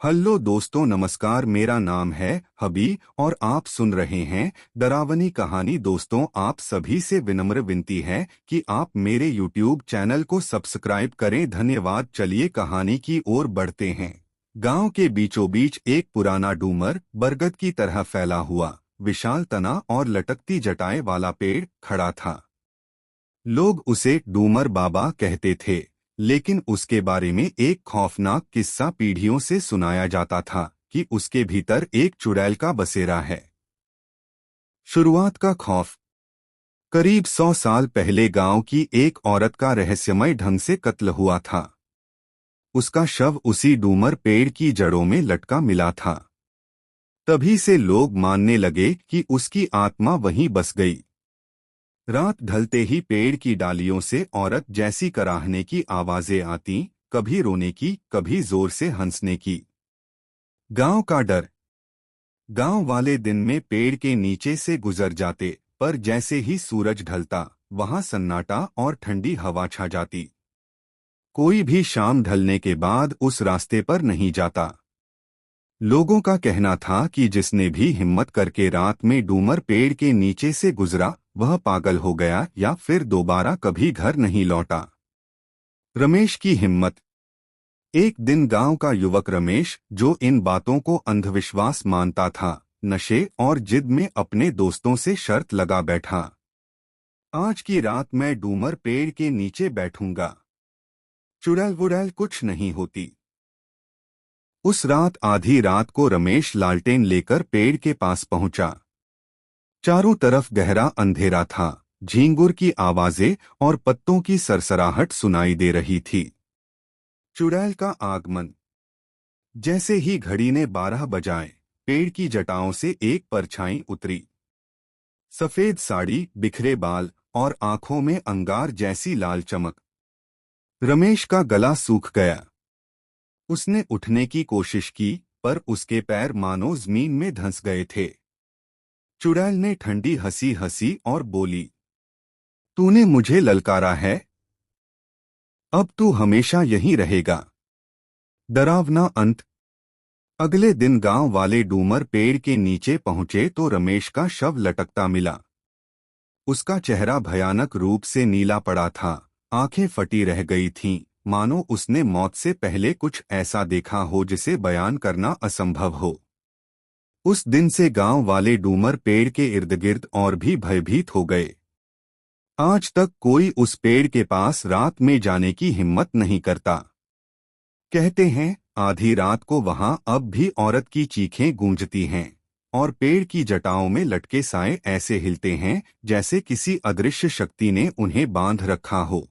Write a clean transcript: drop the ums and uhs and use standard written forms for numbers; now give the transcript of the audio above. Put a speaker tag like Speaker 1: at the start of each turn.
Speaker 1: Hello दोस्तों, नमस्कार। मेरा नाम है हबी और आप सुन रहे हैं डरावनी कहानी। दोस्तों, आप सभी से विनम्र विनती है कि आप मेरे यूट्यूब चैनल को सब्सक्राइब करें। धन्यवाद। चलिए कहानी की ओर बढ़ते हैं। गांव के बीचों बीच एक पुराना डूमर बरगद की तरह फैला हुआ विशाल तना और लटकती जटाएं वाला पेड़ खड़ा था। लोग उसे डूमर बाबा कहते थे, लेकिन उसके बारे में एक खौफनाक किस्सा पीढ़ियों से सुनाया जाता था कि उसके भीतर एक चुड़ैल का बसेरा है। शुरुआत का खौफ। करीब 100 साल पहले गांव की एक औरत का रहस्यमय ढंग से कत्ल हुआ था। उसका शव उसी डूमर पेड़ की जड़ों में लटका मिला था। तभी से लोग मानने लगे कि उसकी आत्मा वहीं बस गई। रात ढलते ही पेड़ की डालियों से औरत जैसी कराहने की आवाजें आती, कभी रोने की, कभी जोर से हंसने की। गांव का डर। गांव वाले दिन में पेड़ के नीचे से गुजर जाते, पर जैसे ही सूरज ढलता, वहां सन्नाटा और ठंडी हवा छा जाती। कोई भी शाम ढलने के बाद उस रास्ते पर नहीं जाता। लोगों का कहना था कि जिसने भी हिम्मत करके रात में डूमर पेड़ के नीचे से गुजरा, वह पागल हो गया या फिर दोबारा कभी घर नहीं लौटा। रमेश की हिम्मत। एक दिन गांव का युवक रमेश, जो इन बातों को अंधविश्वास मानता था, नशे और जिद में अपने दोस्तों से शर्त लगा बैठा। आज की रात मैं डूमर पेड़ के नीचे बैठूंगा। चुड़ैल वुड़ैल कुछ नहीं होती। उस रात आधी रात को रमेश लालटेन लेकर पेड़ के पास पहुंचा। चारों तरफ गहरा अंधेरा था। झींगुर की आवाजें और पत्तों की सरसराहट सुनाई दे रही थी। चुड़ैल का आगमन। जैसे ही घड़ी ने 12 बजाए, पेड़ की जटाओं से एक परछाई उतरी। सफेद साड़ी, बिखरे बाल और आंखों में अंगार जैसी लाल चमक। रमेश का गला सूख गया। उसने उठने की कोशिश की, पर उसके पैर मानो जमीन में धंस गए थे। चुड़ैल ने ठंडी हंसी हंसी और बोली, तूने मुझे ललकारा है, अब तू हमेशा यहीं रहेगा। डरावना अंत। अगले दिन गांव वाले डूमर पेड़ के नीचे पहुंचे तो रमेश का शव लटकता मिला। उसका चेहरा भयानक रूप से नीला पड़ा था। आंखें फटी रह गई थीं, मानो उसने मौत से पहले कुछ ऐसा देखा हो जिसे बयान करना असंभव हो। उस दिन से गांव वाले डूमर पेड़ के इर्द-गिर्द और भी भयभीत हो गए। आज तक कोई उस पेड़ के पास रात में जाने की हिम्मत नहीं करता। कहते हैं, आधी रात को वहां अब भी औरत की चीखें गूंजती हैं और पेड़ की जटाओं में लटके साए ऐसे हिलते हैं जैसे किसी अदृश्य शक्ति ने उन्हें बांध रखा हो।